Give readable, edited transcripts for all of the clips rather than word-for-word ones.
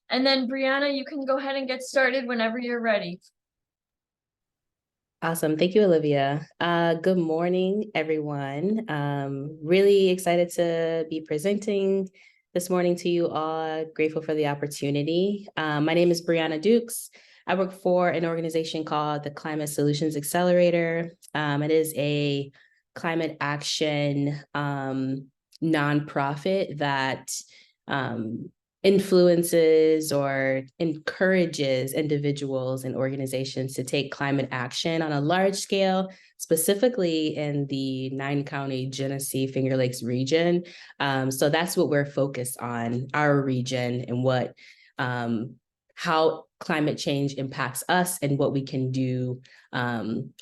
And then Brianna, you can go ahead and get started whenever you're ready. Awesome. Thank you, Olivia. Good morning, everyone. Really excited to be presenting this morning to you all. Grateful for the opportunity. My name is Brianna Dukes. I work for an organization called the Climate Solutions Accelerator. It is a climate action nonprofit that influences or encourages individuals and organizations to take climate action on a large scale, specifically in the 9-county Genesee Finger Lakes region. So that's what we're focused on, our region, and what how climate change impacts us and what we can do on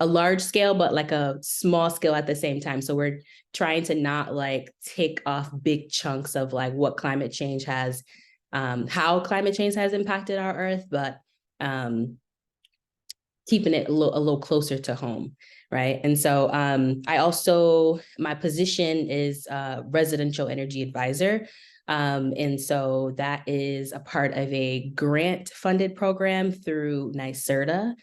a large scale, but like a small scale at the same time. So we're trying to not like take off big chunks of like what climate change has, how climate change has impacted our earth, but keeping it a little closer to home, right? And so I also, my position is residential energy advisor. And so that is a part of a grant funded program through NYSERDA,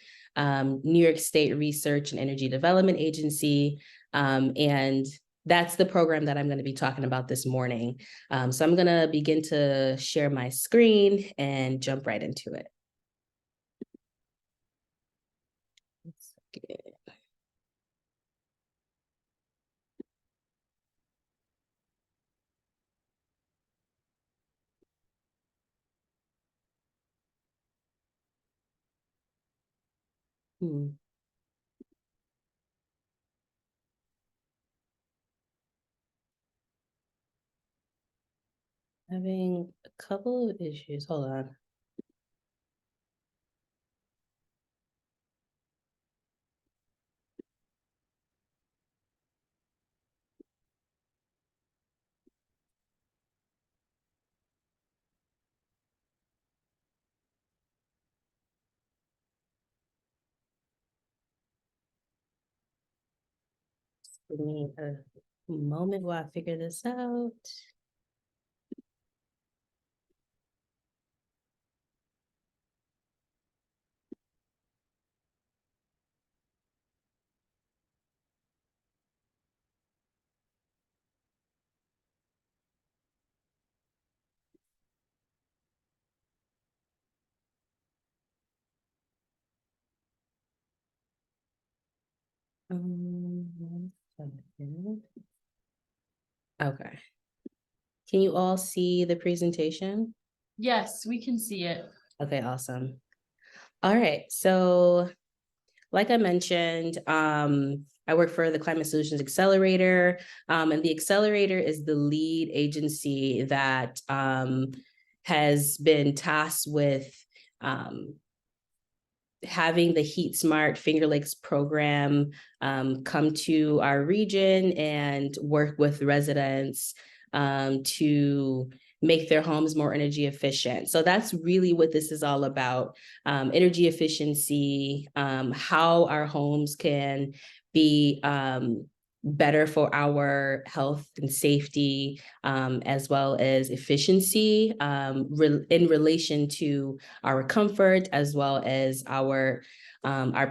New York State Research and Energy Development Agency. And that's the program that I'm going to be talking about this morning. So I'm going to begin to share my screen and jump right into it. Hmm. Having a couple of issues. Hold on. Give me a moment while I figure this out. One second. Okay. Can you all see the presentation? Yes, we can see it. Okay, awesome. All right. So like I mentioned, I work for the Climate Solutions Accelerator, and the Accelerator is the lead agency that has been tasked with having the Heat Smart Finger Lakes program come to our region and work with residents to make their homes more energy efficient. So that's really what this is all about, energy efficiency, how our homes can be better for our health and safety, as well as efficiency in relation to our comfort as well as our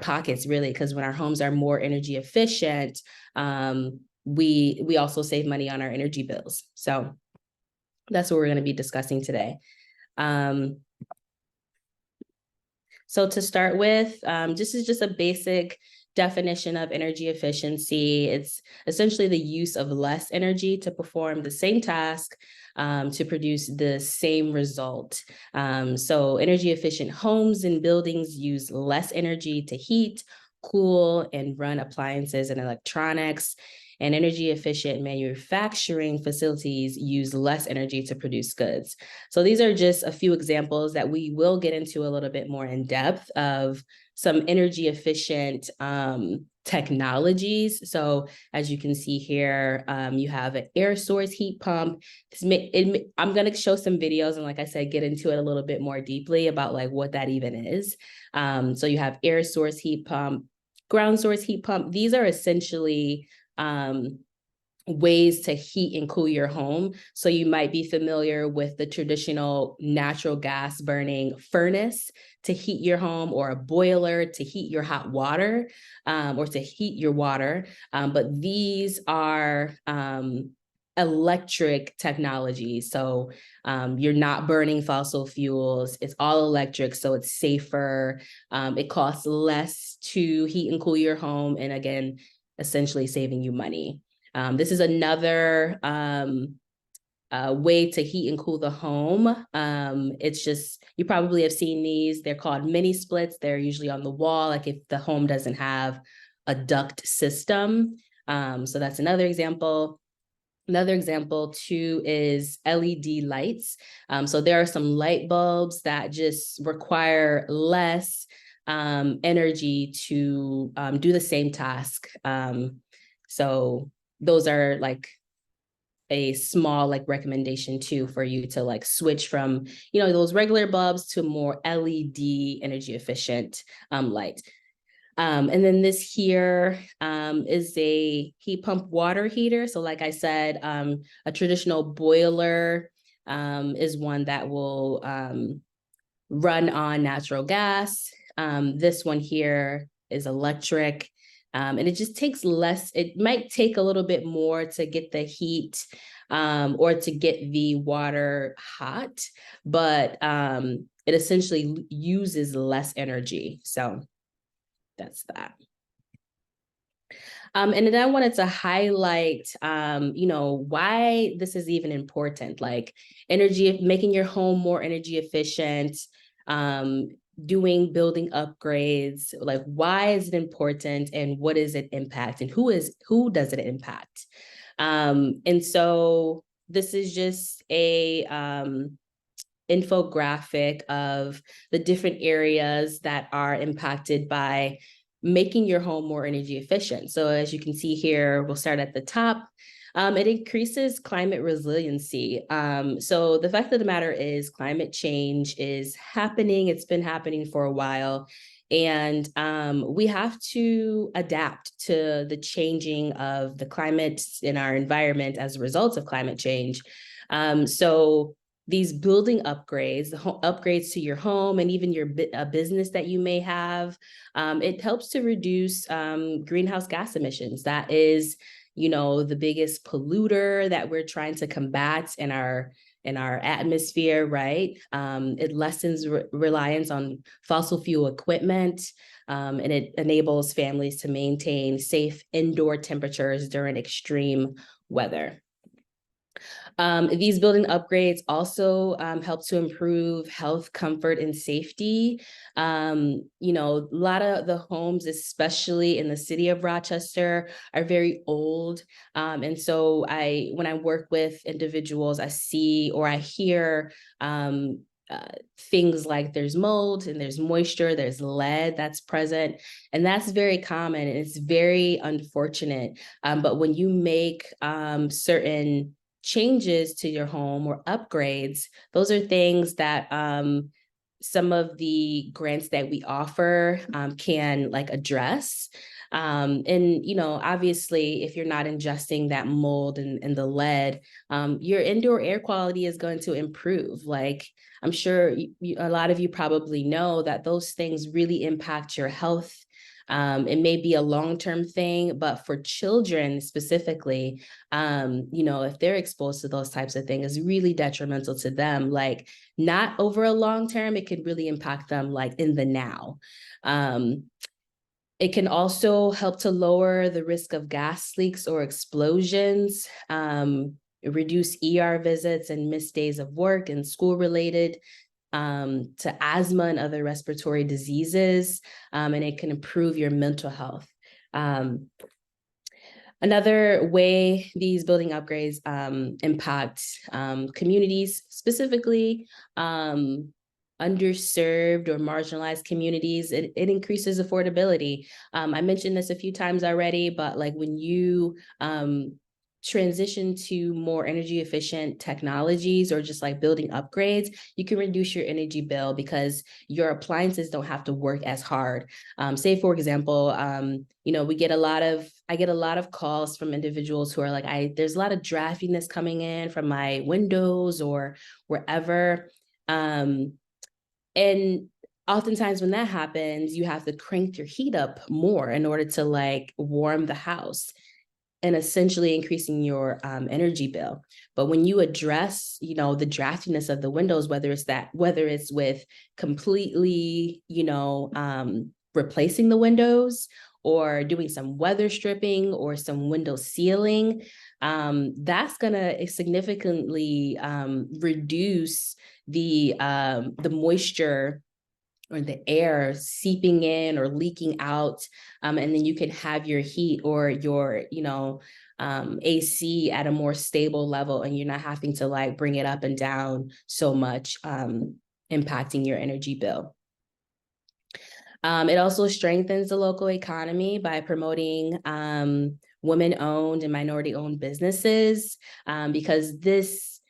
pockets, really, because when our homes are more energy efficient, we also save money on our energy bills. So that's what we're going to be discussing today. So to start with, this is just a basic definition of energy efficiency. It's essentially the use of less energy to perform the same task to produce the same result. So energy efficient homes and buildings use less energy to heat, cool, and run appliances and electronics. And energy efficient manufacturing facilities use less energy to produce goods. So these are just a few examples that we will get into a little bit more in depth of some energy efficient technologies. So as you can see here, you have an air source heat pump. I'm going to show some videos and, like I said, get into it a little bit more deeply about like what that even is. So you have air source heat pump, ground source heat pump. These are essentially ways to heat and cool your home. So you might be familiar with the traditional natural gas burning furnace to heat your home, or a boiler to heat your hot water, or to heat your water. But these are electric technology. So you're not burning fossil fuels. It's all electric, so it's safer. It costs less to heat and cool your home. And again, essentially saving you money. This is another way to heat and cool the home. It's just, you probably have seen these. They're called mini splits. They're usually on the wall, like if the home doesn't have a duct system. So that's another example. Another example too is LED lights. So there are some light bulbs that just require less energy to do the same task. So those are like a small like recommendation too for you to like switch from, you know, those regular bulbs to more LED energy efficient light. And then this here is a heat pump water heater. So like I said, a traditional boiler is one that will run on natural gas. This one here is electric. And it just takes less, it might take a little bit more to get the heat or to get the water hot, but it essentially uses less energy. So that's that. And then I wanted to highlight, you know, why this is even important, like energy, making your home more energy efficient, doing building upgrades, like why is it important and what is it impact and who does it impact? And so this is just a infographic of the different areas that are impacted by making your home more energy efficient. So as you can see here, we'll start at the top. It increases climate resiliency. So the fact of the matter is climate change is happening. It's been happening for a while. And we have to adapt to the changing of the climate in our environment as a result of climate change. So these building upgrades, the upgrades to your home and even your business that you may have, it helps to reduce greenhouse gas emissions. That is, you know, the biggest polluter that we're trying to combat in our atmosphere, right? It lessens reliance on fossil fuel equipment, and it enables families to maintain safe indoor temperatures during extreme weather. These building upgrades also help to improve health, comfort, and safety. You know, a lot of the homes, especially in the city of Rochester, are very old. And so when I work with individuals, I see or I hear things like there's mold and there's moisture, there's lead that's present, and that's very common and it's very unfortunate. But when you make certain changes to your home or upgrades, those are things that some of the grants that we offer can like address. And, you know, obviously, if you're not ingesting that mold and the lead, your indoor air quality is going to improve. Like, I'm sure a lot of you probably know that those things really impact your health. It may be a long-term thing, but for children specifically, you know, if they're exposed to those types of things, it's really detrimental to them. Like not over a long term, it could really impact them like in the now. It can also help to lower the risk of gas leaks or explosions, reduce ER visits and missed days of work and school related to asthma and other respiratory diseases, and it can improve your mental health. Another way these building upgrades impact communities, specifically underserved or marginalized communities, it increases affordability. I mentioned this a few times already, but like when you transition to more energy efficient technologies or just like building upgrades, you can reduce your energy bill because your appliances don't have to work as hard. Say, for example, you know, I get a lot of calls from individuals who are like, there's a lot of draftiness coming in from my windows or wherever. And oftentimes when that happens, you have to crank your heat up more in order to like warm the house and essentially increasing your energy bill. But when you address, you know, the draftiness of the windows, whether it's with completely, you know, replacing the windows or doing some weather stripping or some window sealing, that's gonna significantly reduce the moisture or the air seeping in or leaking out. And then you can have your heat or your, you know, AC at a more stable level, and you're not having to like bring it up and down so much, impacting your energy bill. It also strengthens the local economy by promoting women-owned and minority-owned businesses, because this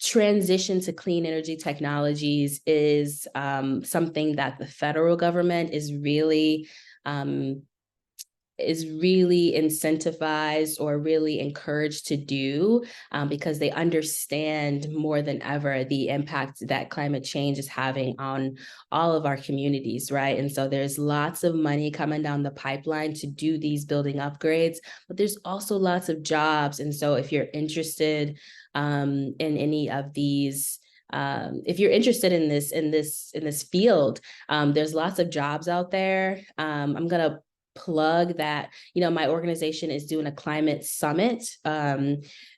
transition to clean energy technologies is something that the federal government is really incentivized or really encouraged to do, because they understand more than ever the impact that climate change is having on all of our communities, right? And so there's lots of money coming down the pipeline to do these building upgrades, but there's also lots of jobs. And so if you're interested in any of these, if you're interested in this field, there's lots of jobs out there. I'm gonna plug that, you know, my organization is doing a climate summit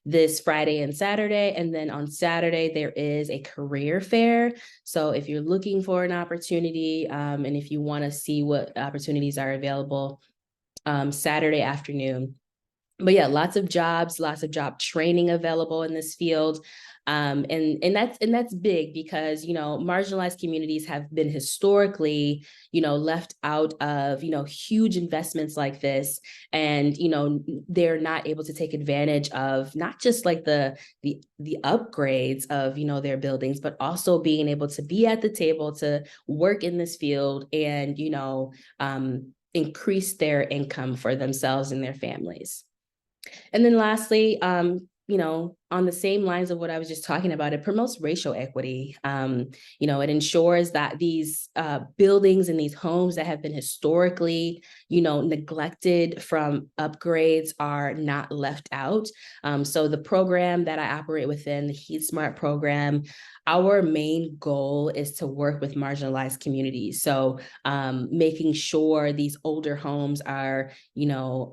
this Friday and Saturday. And then on Saturday, there is a career fair. So if you're looking for an opportunity, and if you want to see what opportunities are available, Saturday afternoon. But yeah, lots of jobs, lots of job training available in this field. And that's big because, you know, marginalized communities have been historically, you know, left out of, you know, huge investments like this. And, you know, they're not able to take advantage of not just like the upgrades of, you know, their buildings, but also being able to be at the table to work in this field and, you know, increase their income for themselves and their families. And then lastly, you know, on the same lines of what I was just talking about, it promotes racial equity. You know, it ensures that these buildings and these homes that have been historically, you know, neglected from upgrades are not left out. So the program that I operate within, the Heat Smart program, our main goal is to work with marginalized communities. So making sure these older homes are, you know,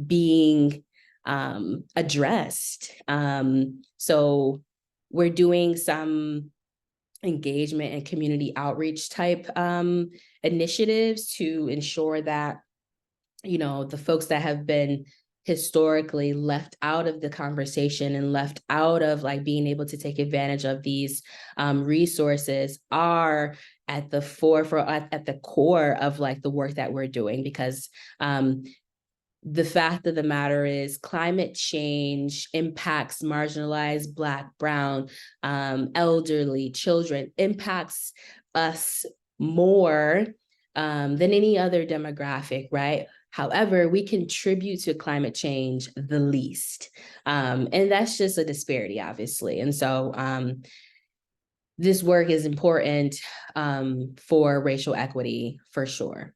being addressed. So we're doing some engagement and community outreach type initiatives to ensure that, you know, the folks that have been historically left out of the conversation and left out of like being able to take advantage of these resources are at the forefront, at the core of like the work that we're doing, because the fact of the matter is climate change impacts marginalized Black, Brown, elderly, children, impacts us more than any other demographic, right? However, we contribute to climate change the least. And that's just a disparity, obviously. And so this work is important for racial equity, for sure.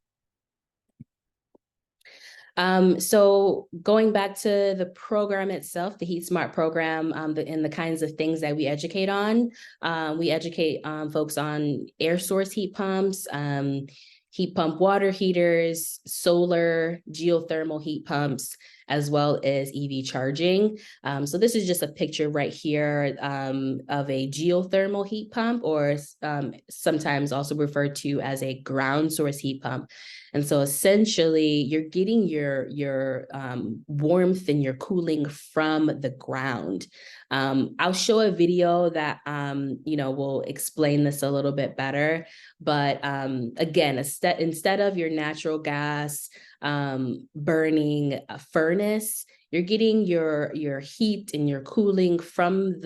So going back to the program itself, the Heat Smart program, and the kinds of things that we educate on, we educate folks on air source heat pumps, heat pump water heaters, solar, geothermal heat pumps, as well as EV charging. So this is just a picture right here of a geothermal heat pump, or sometimes also referred to as a ground source heat pump. And so essentially you're getting your warmth and your cooling from the ground. I'll show a video that, you know, will explain this a little bit better. But again, instead of your natural gas burning a furnace, you're getting your heat and your cooling from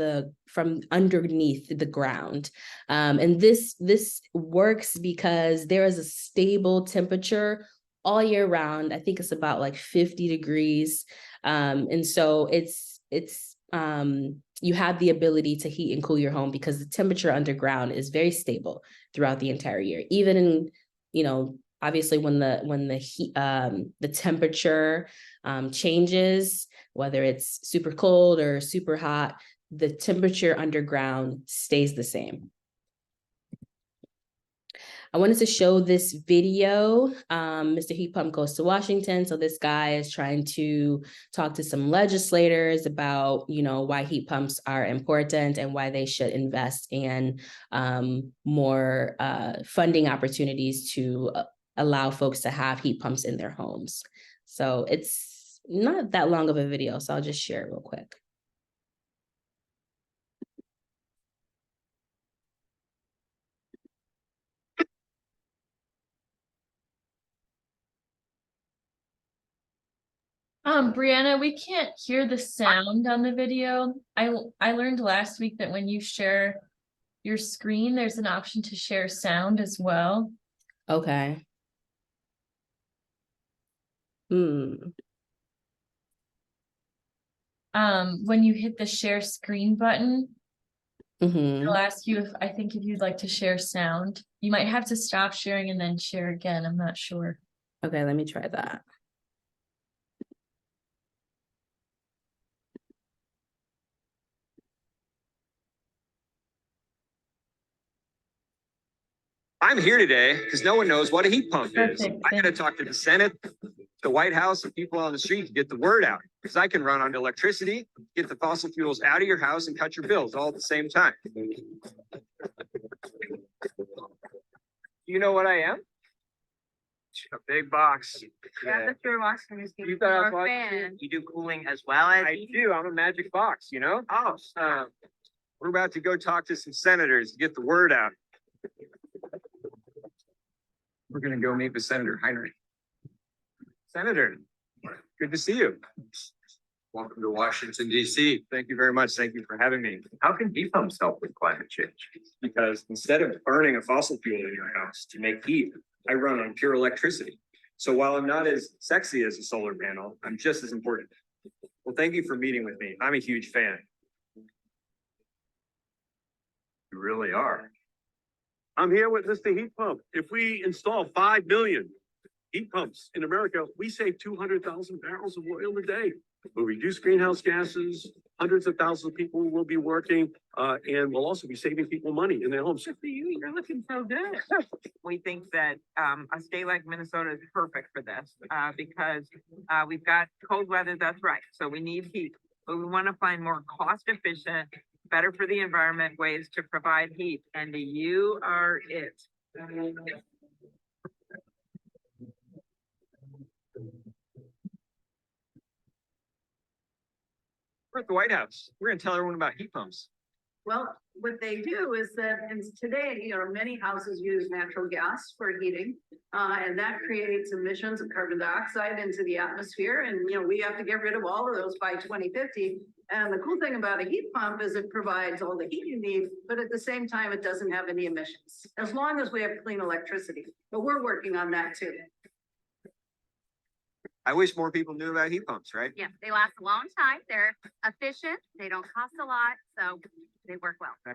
underneath the ground. And this works because there is a stable temperature all year round. I think it's about like 50 degrees. And so it's you have the ability to heat and cool your home because the temperature underground is very stable throughout the entire year. Even in, you know, obviously when the heat, the temperature changes, whether it's super cold or super hot, the temperature underground stays the same. I wanted to show this video. Mr. Heat Pump Goes to Washington. So this guy is trying to talk to some legislators about, you know, why heat pumps are important and why they should invest in more funding opportunities to allow folks to have heat pumps in their homes. So it's not that long of a video, so I'll just share it real quick. Brianna, we can't hear the sound on the video. I learned last week that when you share your screen, there's an option to share sound as well. Okay. When you hit the share screen button, it'll ask you if you'd like to share sound. You might have to stop sharing and then share again. I'm not sure. Okay, let me try that. I'm here today because no one knows what a heat pump is. Perfect. I got to talk to the Senate, the White House, and people on the street to get the word out. Because I can run on electricity, get the fossil fuels out of your house, and cut your bills all at the same time. You know what I am? A big box. Yeah, that's your washing machine. You thought I was Or watching fan. You do cooling as well as I do. I'm a magic box, you know? Oh, we're about to go talk to some senators to get the word out. We're gonna go meet with Senator Heinrich. Senator, good to see you. Welcome to Washington, D.C. Thank you very much. Thank you for having me. How can heat pumps help with climate change? Because instead of burning a fossil fuel in your house to make heat, I run on pure electricity. So while I'm not as sexy as a solar panel, I'm just as important. Well, thank you for meeting with me. I'm a huge fan. You really are. I'm here with Mr. Heat Pump. If we install 5 million heat pumps in America, we save 200,000 barrels of oil a day. We'll reduce greenhouse gases. Hundreds of thousands of people will be working, and we'll also be saving people money in their homes. You're looking so good. We think that a state like Minnesota is perfect for this because we've got cold weather, that's right. So we need heat, but we want to find more cost efficient, better for the environment ways to provide heat. And you are it. We're at the White House. We're gonna tell everyone about heat pumps. Well, what they do is that today, many houses use natural gas for heating. And that creates emissions of carbon dioxide into the atmosphere. And, we have to get rid of all of those by 2050. And the cool thing about a heat pump is it provides all the heat you need, but at the same time, it doesn't have any emissions, as long as we have clean electricity. But we're working on that too. I wish more people knew about heat pumps, right? Yeah, they last a long time. They're efficient. They don't cost a lot, so they work well. Yeah,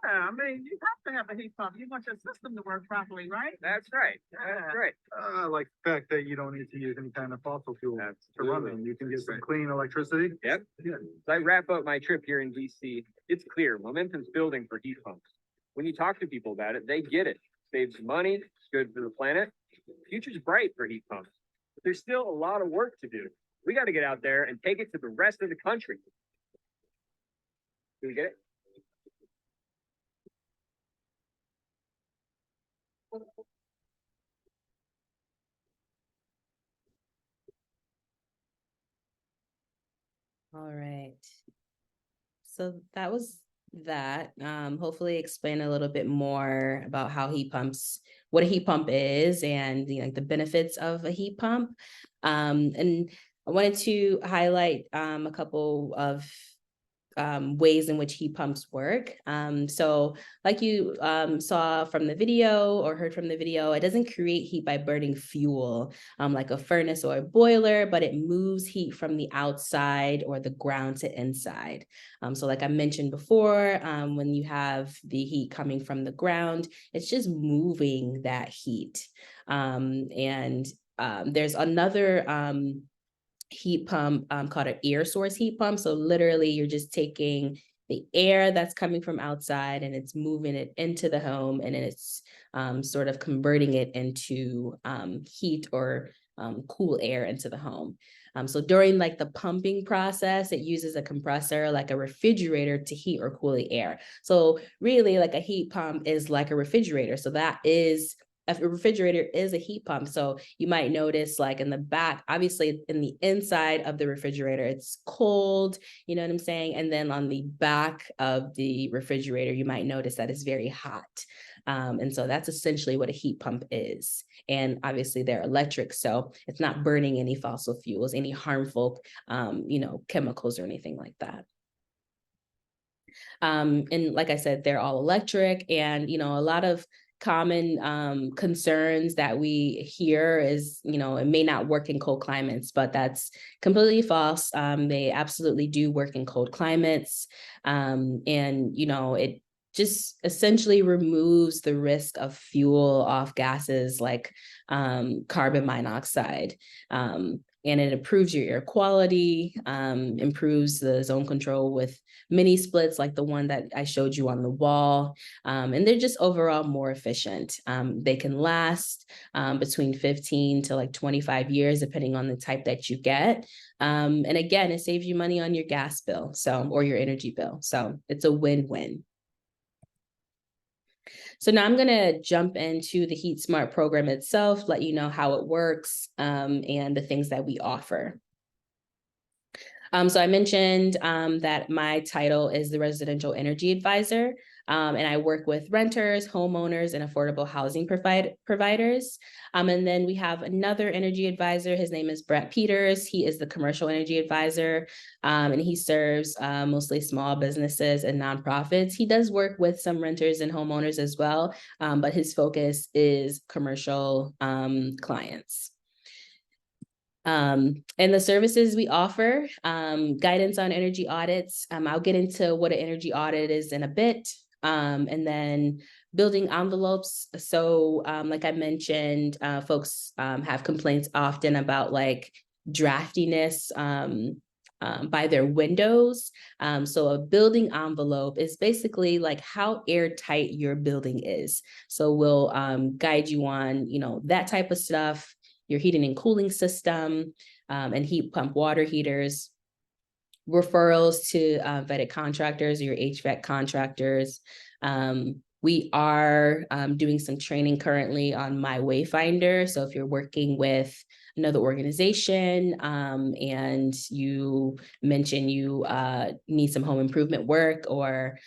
I mean, you have to have a heat pump. You want your system to work properly, right? That's right. That's right. I like the fact that you don't need to use any kind of fossil fuel to run them. You can get some clean electricity. Yep. Yeah. As I wrap up my trip here in DC, it's clear momentum's building for heat pumps. When you talk to people about it, they get it. Saves money, it's good for the planet. The future's bright for heat pumps. But there's still a lot of work to do. We got to get out there and take it to the rest of the country. Do we get it? All right. So that was that. Hopefully explain a little bit more about how heat pumps, what a heat pump is and the benefits of a heat pump. And I wanted to highlight a couple of ways in which heat pumps work. So like you saw from the video or heard from the video, it doesn't create heat by burning fuel like a furnace or a boiler, but it moves heat from the outside or the ground to inside. So like I mentioned before, when you have the heat coming from the ground, it's just moving that heat. There's another heat pump called an air source heat pump. So literally you're just taking the air that's coming from outside and it's moving it into the home, and then it's sort of converting it into heat or cool air into the home. So during like the pumping process, it uses a compressor like a refrigerator to heat or cool the air. So really like a heat pump is like a refrigerator. So that is a refrigerator is a heat pump. So you might notice like in the back, obviously in the inside of the refrigerator, it's cold, you know what I'm saying? And then on the back of the refrigerator, you might notice that it's very hot. And so that's essentially what a heat pump is. And obviously they're electric, so it's not burning any fossil fuels, any harmful, chemicals or anything like that. And like I said, they're all electric, and, a lot of common concerns that we hear is, it may not work in cold climates, but that's completely false. They absolutely do work in cold climates. It just essentially removes the risk of fuel off gases like carbon monoxide. And it improves your air quality, improves the zone control with mini splits like the one that I showed you on the wall. And they're just overall more efficient. They can last between 15 to like 25 years, depending on the type that you get. And again, it saves you money on your gas bill, or your energy bill. So it's a win-win. So now I'm going to jump into the Heat Smart program itself, let you know how it works and the things that we offer. So I mentioned that my title is the Residential Energy Advisor, and I work with renters, homeowners, and affordable housing providers. And then we have another energy advisor. His name is Brett Peters. He is the Commercial Energy Advisor, and he serves mostly small businesses and nonprofits. He does work with some renters and homeowners as well, but his focus is commercial clients. And the services we offer, guidance on energy audits. I'll get into what an energy audit is in a bit. And then building envelopes. So like I mentioned, folks have complaints often about like draftiness by their windows. So a building envelope is basically like how airtight your building is. So we'll guide you on, that type of stuff, your heating and cooling system, and heat pump water heaters, referrals to vetted contractors, your HVAC contractors. We are doing some training currently on My Wayfinder. So if you're working with another organization and you mention you need some home improvement work or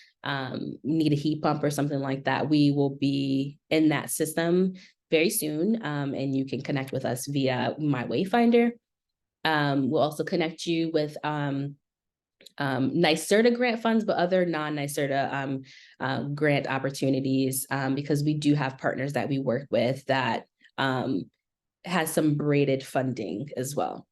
need a heat pump or something like that, we will be in that system very soon, and you can connect with us via My Wayfinder. We'll also connect you with NYSERDA grant funds, but other non-NYSERDA grant opportunities, because we do have partners that we work with that has some braided funding as well.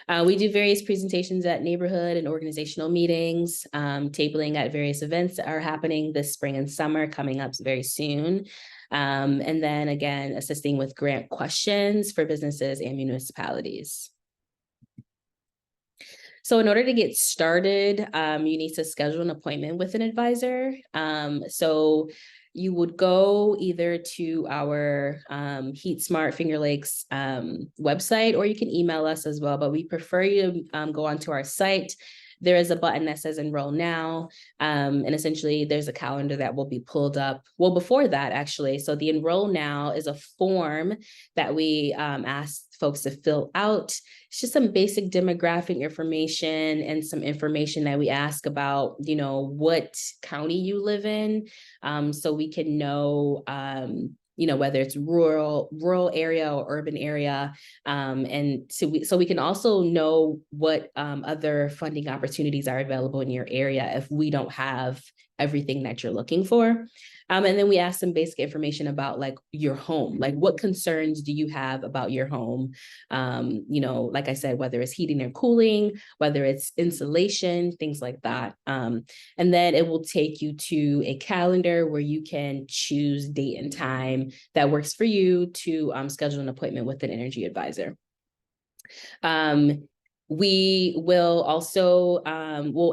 We do various presentations at neighborhood and organizational meetings, tabling at various events that are happening this spring and summer coming up very soon. And then again, assisting with grant questions for businesses and municipalities. So in order to get started, you need to schedule an appointment with an advisor. So you would go either to our Heat Smart Finger Lakes website, or you can email us as well, but we prefer you go onto our site. There is a button that says enroll now. And essentially there's a calendar that will be pulled up. Well, before that, actually. So the enroll now is a form that we ask folks to fill out. It's just some basic demographic information and some information that we ask about, what county you live in. So we can know whether it's rural area or urban area. And so we can also know what other funding opportunities are available in your area if we don't have everything that you're looking for. And then we ask some basic information about like your home, like what concerns do you have about your home? Like I said, whether it's heating or cooling, whether it's insulation, things like that. And then it will take you to a calendar where you can choose date and time that works for you to schedule an appointment with an energy advisor. We will also,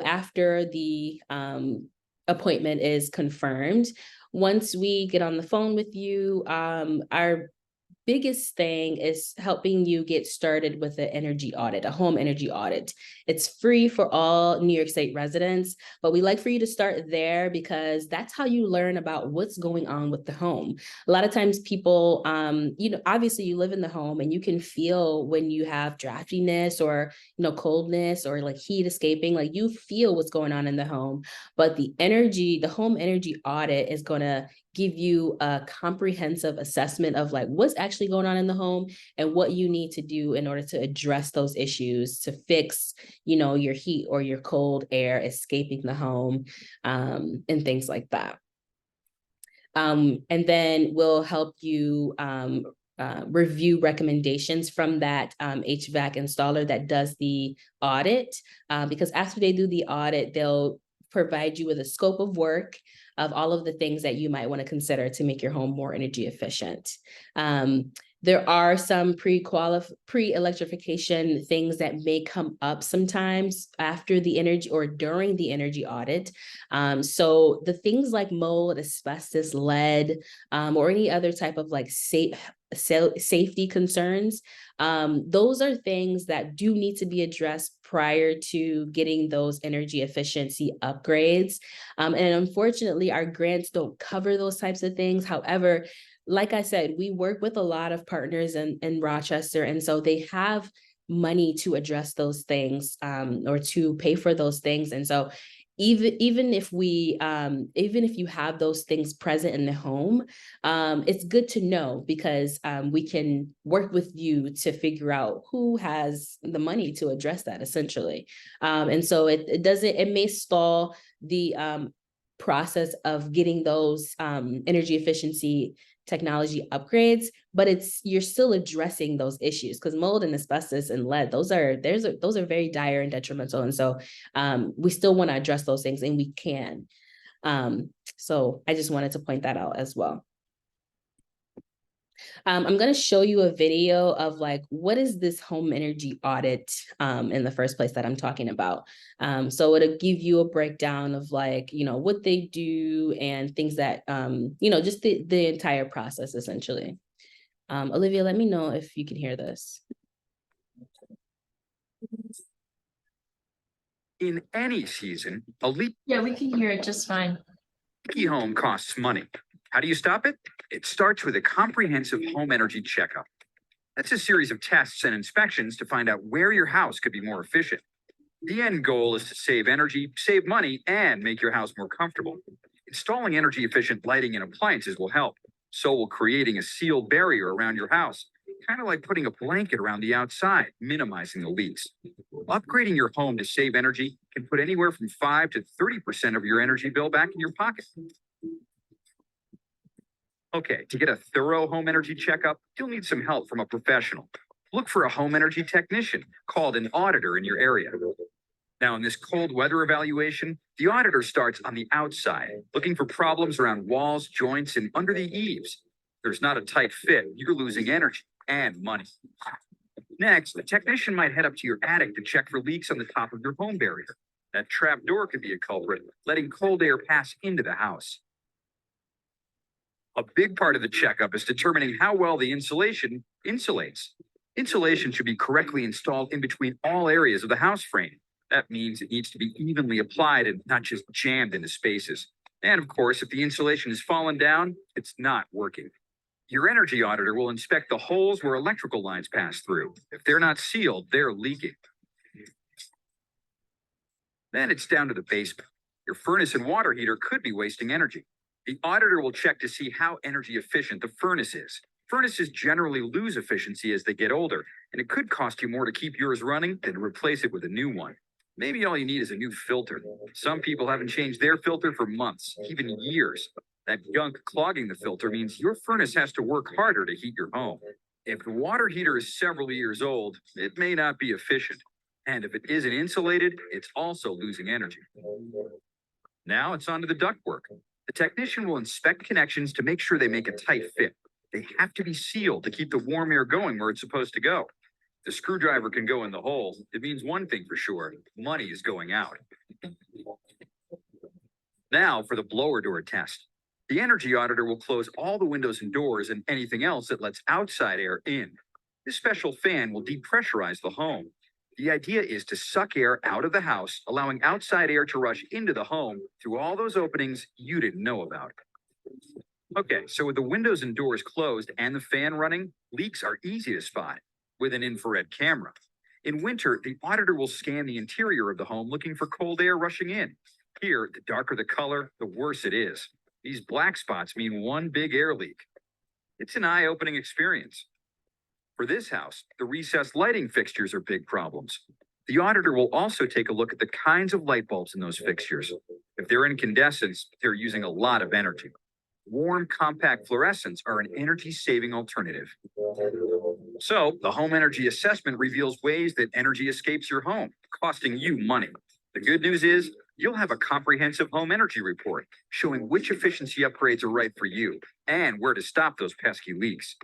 after the appointment is confirmed, once we get on the phone with you, our biggest thing is helping you get started with an energy audit, a home energy audit. It's free for all New York State residents, but we like for you to start there because that's how you learn about what's going on with the home. A lot of times people, obviously you live in the home and you can feel when you have draftiness or, coldness or like heat escaping, like you feel what's going on in the home, but the home energy audit is going to give you a comprehensive assessment of like what's actually going on in the home and what you need to do in order to address those issues to fix, your heat or your cold air escaping the home, and things like that. And then we'll help you review recommendations from that HVAC installer that does the audit, because after they do the audit, they'll provide you with a scope of work of all of the things that you might want to consider to make your home more energy efficient. There are some pre-electrification things that may come up sometimes after the energy or during the energy audit. So the things like mold, asbestos, lead, or any other type of like safety concerns, those are things that do need to be addressed prior to getting those energy efficiency upgrades. And unfortunately, our grants don't cover those types of things. However, like I said, we work with a lot of partners in Rochester, and so they have money to address those things, or to pay for those things. And so even if you have those things present in the home, it's good to know because we can work with you to figure out who has the money to address that essentially. And so it may stall the process of getting those energy efficiency technology upgrades, but you're still addressing those issues because mold and asbestos and lead, those are very dire and detrimental. And so we still want to address those things, and we can. So I just wanted to point that out as well. I'm going to show you a video of like, what is this home energy audit in the first place that I'm talking about. So it'll give you a breakdown of like, what they do and things that, just the entire process essentially. Olivia, let me know if you can hear this. In any season, Yeah, we can hear it just fine. leaky home costs money. How do you stop it? It starts with a comprehensive home energy checkup. That's a series of tests and inspections to find out where your house could be more efficient. The end goal is to save energy, save money, and make your house more comfortable. Installing energy efficient lighting and appliances will help. So will creating a sealed barrier around your house, kind of like putting a blanket around the outside, minimizing the leaks. Upgrading your home to save energy can put anywhere from 5 to 30% of your energy bill back in your pocket. Okay, to get a thorough home energy checkup, you'll need some help from a professional. Look for a home energy technician called an auditor in your area. Now, in this cold weather evaluation, the auditor starts on the outside, looking for problems around walls, joints, and under the eaves. If there's not a tight fit, you're losing energy and money. Next, the technician might head up to your attic to check for leaks on the top of your home barrier. That trap door could be a culprit, letting cold air pass into the house. A big part of the checkup is determining how well the insulation insulates. Insulation should be correctly installed in between all areas of the house frame. That means it needs to be evenly applied and not just jammed into spaces. And of course, if the insulation has fallen down, it's not working. Your energy auditor will inspect the holes where electrical lines pass through. If they're not sealed, they're leaking. Then it's down to the basement. Your furnace and water heater could be wasting energy. The auditor will check to see how energy efficient the furnace is. Furnaces generally lose efficiency as they get older, and it could cost you more to keep yours running than to replace it with a new one. Maybe all you need is a new filter. Some people haven't changed their filter for months, even years. That gunk clogging the filter means your furnace has to work harder to heat your home. If the water heater is several years old, it may not be efficient. And if it isn't insulated, it's also losing energy. Now it's on to the ductwork. The technician will inspect connections to make sure they make a tight fit. They have to be sealed to keep the warm air going where it's supposed to go. The screwdriver can go in the hole. It means one thing for sure, money is going out. Now for the blower door test. The energy auditor will close all the windows and doors and anything else that lets outside air in. This special fan will depressurize the home. The idea is to suck air out of the house, allowing outside air to rush into the home through all those openings you didn't know about. Okay, so with the windows and doors closed and the fan running, leaks are easy to spot with an infrared camera. In winter, the auditor will scan the interior of the home looking for cold air rushing in. Here, the darker the color, the worse it is. These black spots mean one big air leak. It's an eye-opening experience. For this house, the recessed lighting fixtures are big problems. The auditor will also take a look at the kinds of light bulbs in those fixtures. If they're incandescents, they're using a lot of energy. Warm, compact fluorescents are an energy-saving alternative. So, the home energy assessment reveals ways that energy escapes your home, costing you money. The good news is, you'll have a comprehensive home energy report showing which efficiency upgrades are right for you and where to stop those pesky leaks.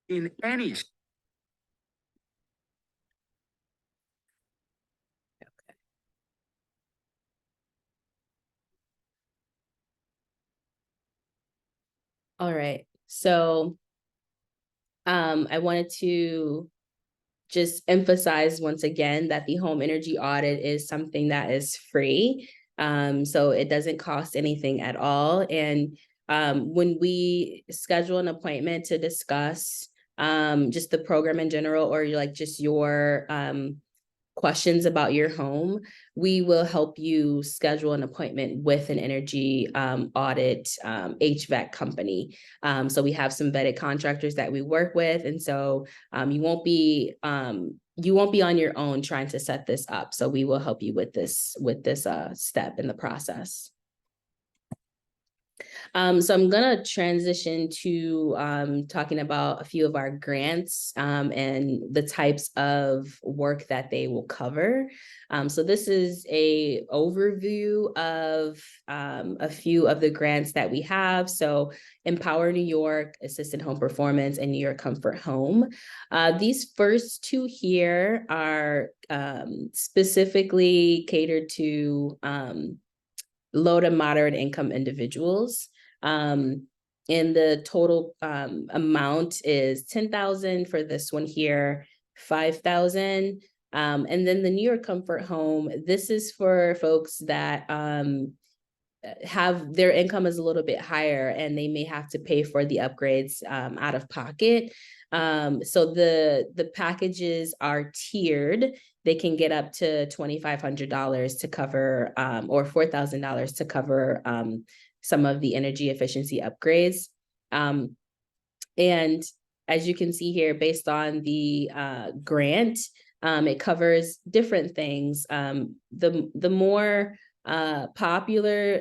In any All right, so I wanted to just emphasize once again that the home energy audit is something that is free. So it doesn't cost anything at all. And when we schedule an appointment to discuss just the program in general, or like just your questions about your home, we will help you schedule an appointment with an energy audit HVAC company. So we have some vetted contractors that we work with, and so you won't be on your own trying to set this up. So we will help you with this step in the process. So I'm gonna transition to talking about a few of our grants and the types of work that they will cover. So this is a overview of a few of the grants that we have. So Empower New York, Assisted Home Performance, and New York Comfort Home. These first two here are specifically catered to low to moderate income individuals. And the total amount is $10,000 for this one here, $5,000. And then the New York Comfort Home, this is for folks that have their income is a little bit higher and they may have to pay for the upgrades out of pocket. So the packages are tiered. They can get up to $2,500 to cover or $4,000 to cover some of the energy efficiency upgrades. And as you can see here, based on the grant, it covers different things. The more popular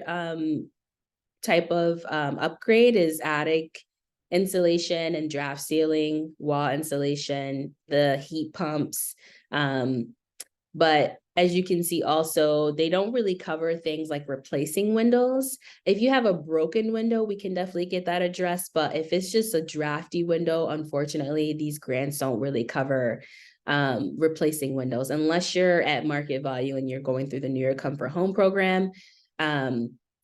type of upgrade is attic insulation and draft ceiling, wall insulation, the heat pumps. But as you can see also, they don't really cover things like replacing windows. If you have a broken window, we can definitely get that addressed. But if it's just a drafty window, unfortunately, these grants don't really cover replacing windows unless you're at market value and you're going through the New York Comfort Home program.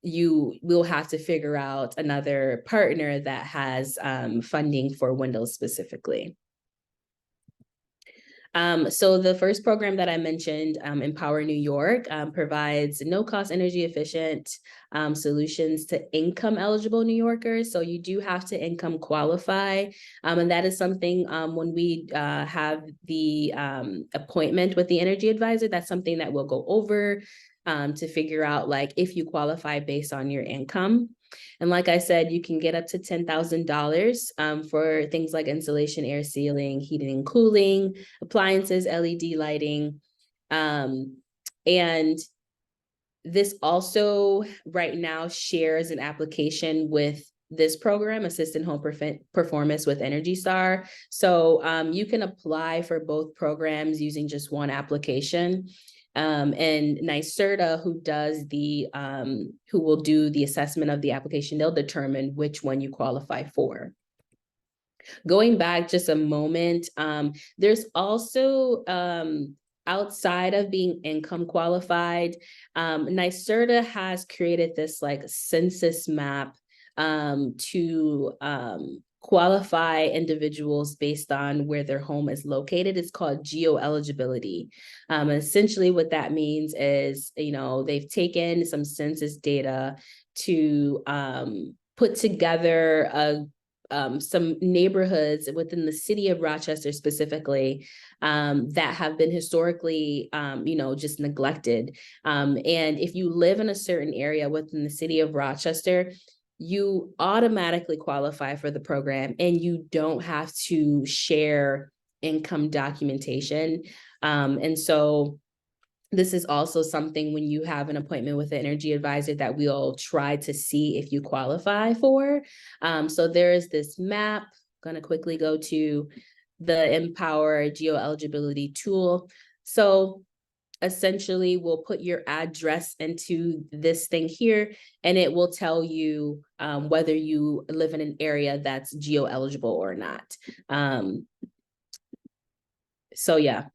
You will have to figure out another partner that has funding for windows specifically. So the first program that I mentioned, Empower New York, provides no-cost energy efficient solutions to income eligible New Yorkers. So you do have to income qualify. And that is something when we have the appointment with the energy advisor, that's something that we'll go over to figure out like if you qualify based on your income. And like I said, you can get up to $10,000 for things like insulation, air sealing, heating and cooling, appliances, LED lighting. And this also right now shares an application with this program, Assistant Home Performance with Energy Star. So you can apply for both programs using just one application. And NYSERDA, who will do the assessment of the application, they'll determine which one you qualify for. Going back just a moment, there's also outside of being income qualified, NYSERDA has created this like census map to qualify individuals based on where their home is located. It's called geo-eligibility. Essentially what that means is, they've taken some census data to put together some neighborhoods within the city of Rochester specifically that have been historically, just neglected. And if you live in a certain area within the city of Rochester, you automatically qualify for the program and you don't have to share income documentation. And so this is also something when you have an appointment with an energy advisor that we'll try to see if you qualify for. So there is this map. I'm going to quickly go to the Empower Geo-Eligibility tool. So essentially we'll put your address into this thing here, and it will tell you whether you live in an area that's geo-eligible or not. So yeah,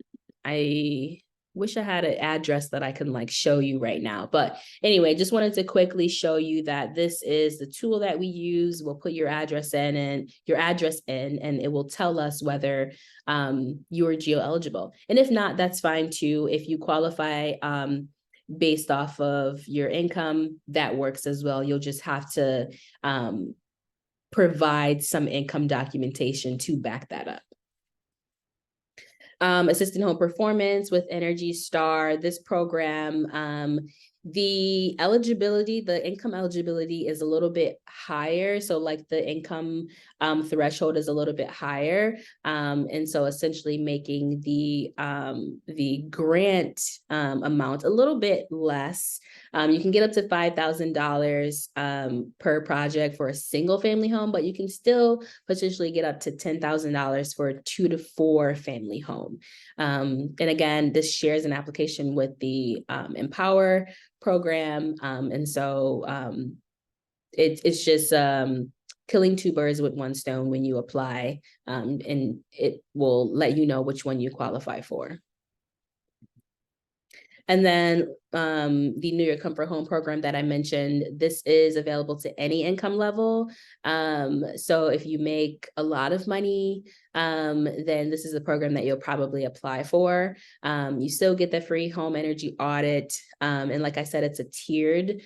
I wish I had an address that I can like show you right now. But anyway, just wanted to quickly show you that this is the tool that we use. We'll put your address in and it will tell us whether you're geo-eligible. And if not, that's fine too. If you qualify based off of your income, that works as well. You'll just have to provide some income documentation to back that up. Assistant Home Performance with Energy Star, this program, the income eligibility is a little bit higher. So like the income threshold is a little bit higher. And so essentially making the grant amount a little bit less. You can get up to $5,000 per project for a single family home, but you can still potentially get up to $10,000 for a 2 to 4 family home. And again, this shares an application with the Empower program. And so it's just killing 2 birds with 1 stone when you apply, and it will let you know which one you qualify for. And then the New York Comfort Home program that I mentioned, this is available to any income level. So if you make a lot of money, then this is a program that you'll probably apply for. You still get the free home energy audit. And like I said, it's a tiered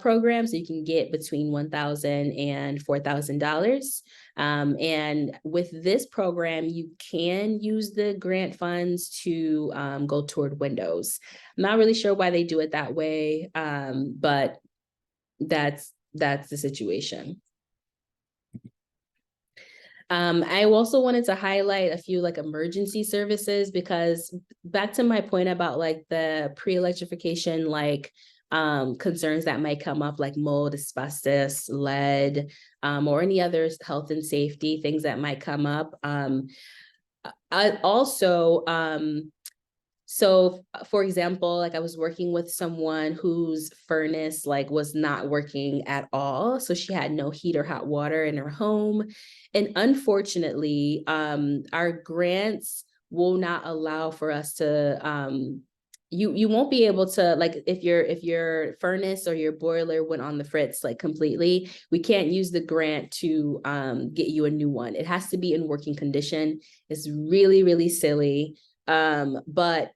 program, so you can get between $1,000 and $4,000. And with this program, you can use the grant funds to go toward windows. I'm not really sure why they do it that way, but that's the situation. I also wanted to highlight a few like emergency services, because back to my point about like the pre-electrification, like concerns that might come up, like mold, asbestos, lead, or any other health and safety things that might come up. I also, so for example, like I was working with someone whose furnace like was not working at all. So she had no heat or hot water in her home. And unfortunately, our grants will not allow for us to, you won't be able to, like if your furnace or your boiler went on the fritz like completely, we can't use the grant to get you a new one. It has to be in working condition. It's really, really silly. But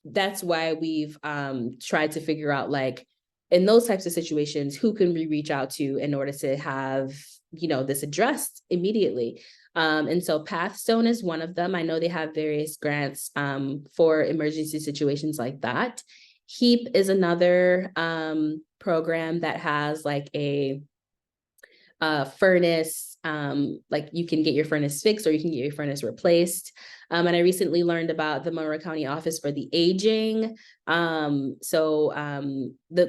that's why we've tried to figure out like in those types of situations, who can we reach out to in order to have, this addressed immediately? And so Pathstone is one of them. I know they have various grants for emergency situations like that. HEAP is another program that has like a furnace, like you can get your furnace fixed or you can get your furnace replaced. And I recently learned about the Monroe County Office for the Aging. The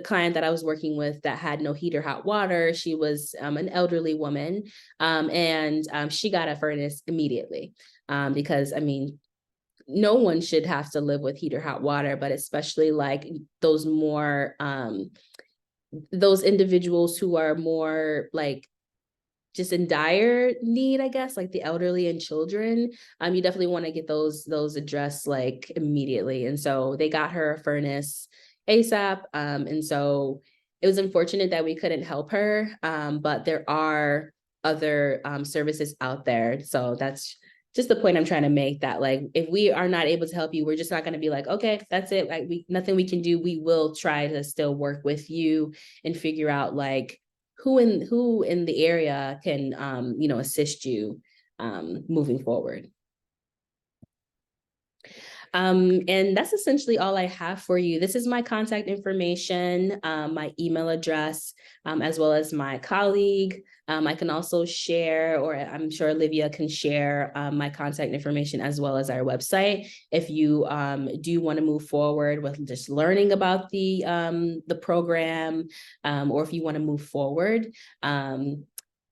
client that I was working with that had no heat or hot water, she was an elderly woman, and she got a furnace immediately, because I mean, no one should have to live with heat or hot water, but especially like those more, those individuals who are more like just in dire need, I guess, like the elderly and children, you definitely want to get those addressed like immediately. And so they got her a furnace ASAP. And so it was unfortunate that we couldn't help her, but there are other services out there. So that's just the point I'm trying to make, that like, if we are not able to help you, we're just not going to be like, okay, that's it. Like nothing we can do. We will try to still work with you and figure out like, who in the area can, assist you moving forward. And that's essentially all I have for you. This is my contact information, my email address, as well as my colleague. I can also share, or I'm sure Olivia can share my contact information as well as our website. If you do want to move forward with just learning about the program, or if you want to move forward,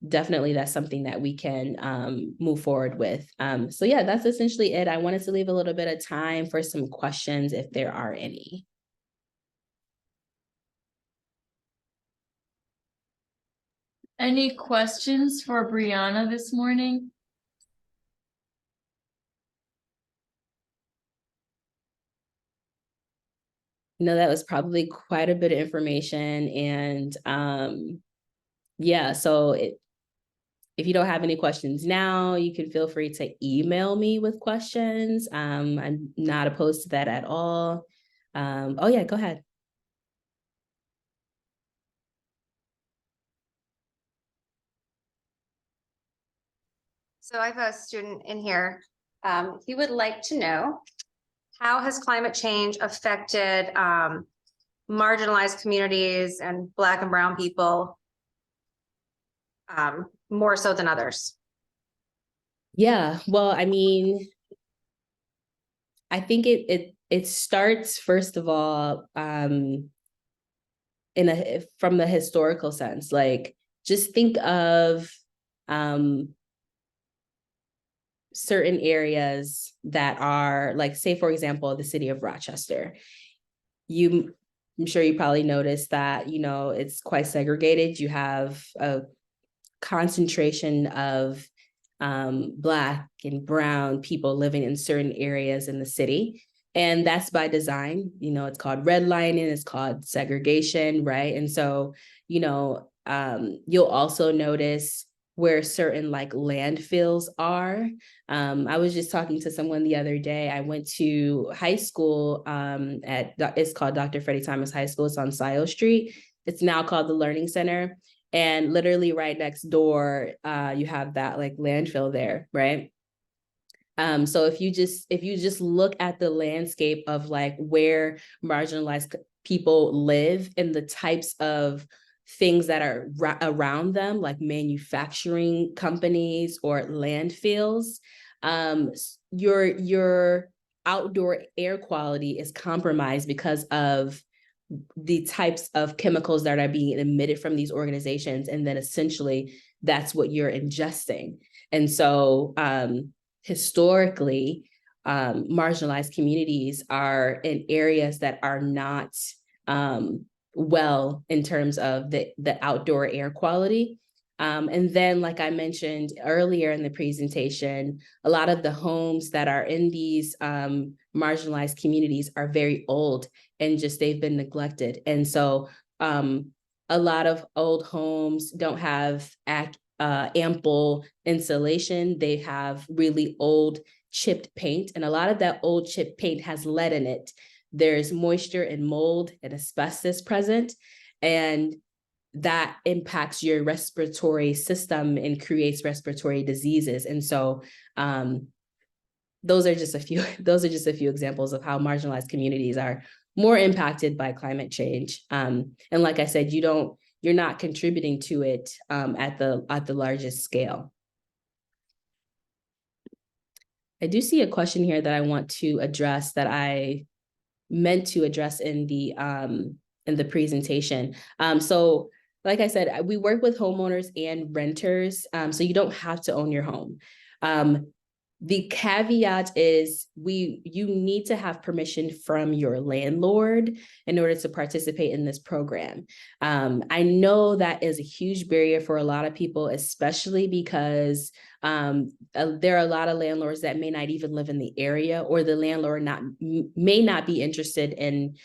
definitely that's something that we can move forward with. So yeah, that's essentially it. I wanted to leave a little bit of time for some questions if there are any. Any questions for Brianna this morning? That was probably quite a bit of information. And yeah, so if you don't have any questions now, you can feel free to email me with questions. I'm not opposed to that at all. Oh yeah, go ahead. So I have a student in here. He would like to know, how has climate change affected marginalized communities and Black and Brown people more so than others? Yeah, well, I mean, I think it starts, first of all, from the historical sense. Like, just think of certain areas that are like, say, for example, the city of Rochester. I'm sure you probably noticed that, it's quite segregated. You have a concentration of Black and Brown people living in certain areas in the city. And that's by design. It's called redlining, it's called segregation, right? And so, you'll also notice where certain like landfills are. I was just talking to someone the other day. I went to high school it's called Dr. Freddie Thomas High School. It's on Scioto Street. It's now called the Learning Center. And literally right next door, you have that like landfill there, right? So if you just look at the landscape of like where marginalized people live and the types of things that are around them, like manufacturing companies or landfills, your outdoor air quality is compromised because of the types of chemicals that are being emitted from these organizations. And then essentially that's what you're ingesting. And so historically, marginalized communities are in areas that are not well in terms of the outdoor air quality. And then, like I mentioned earlier in the presentation, a lot of the homes that are in these marginalized communities are very old and just they've been neglected. And so a lot of old homes don't have ample insulation. They have really old chipped paint, and a lot of that old chipped paint has lead in it. There's moisture and mold and asbestos present. And that impacts your respiratory system and creates respiratory diseases. And so those are just a few examples of how marginalized communities are more impacted by climate change. And like I said, you're not contributing to it at the largest scale. I do see a question here that I want to address that I meant to address in the presentation. So like I said, we work with homeowners and renters, so you don't have to own your home. The caveat is you need to have permission from your landlord in order to participate in this program. I know that is a huge barrier for a lot of people, especially because there are a lot of landlords that may not even live in the area, or the landlord may not be interested in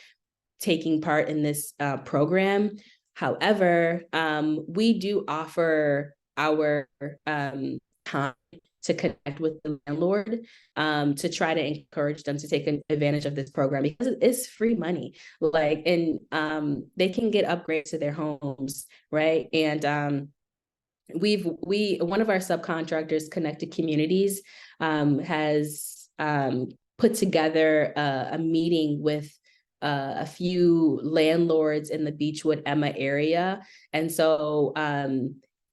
taking part in this program. However, we do offer our time to connect with the landlord to try to encourage them to take advantage of this program, because it's free money. And they can get upgrades to their homes, right? And one of our subcontractors, Connected Communities, has put together a meeting with a few landlords in the Beechwood, Emma area. And so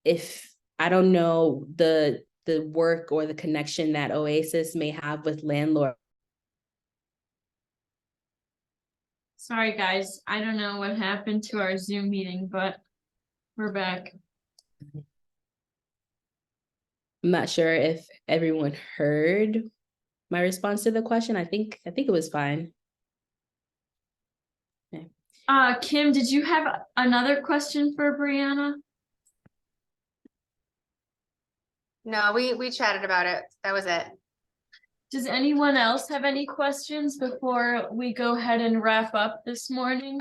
if I don't know the work or the connection that Oasis may have with landlords. Sorry, guys. I don't know what happened to our Zoom meeting, but we're back. I'm not sure if everyone heard my response to the question. I think it was fine. Okay. Kim, did you have another question for Brianna? No, we chatted about it. That was it. Does anyone else have any questions before we go ahead and wrap up this morning?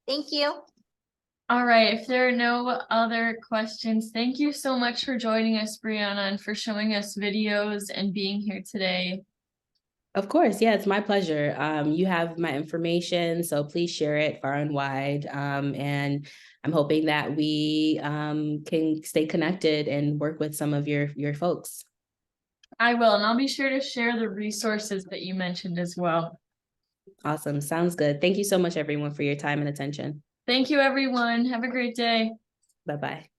Thank you. All right, if there are no other questions, thank you so much for joining us, Brianna, and for showing us videos and being here today. Of course, yeah, it's my pleasure. You have my information, so please share it far and wide. And I'm hoping that we can stay connected and work with some of your folks. I will, and I'll be sure to share the resources that you mentioned as well. Awesome, sounds good. Thank you so much, everyone, for your time and attention. Thank you, everyone. Have a great day. Bye-bye.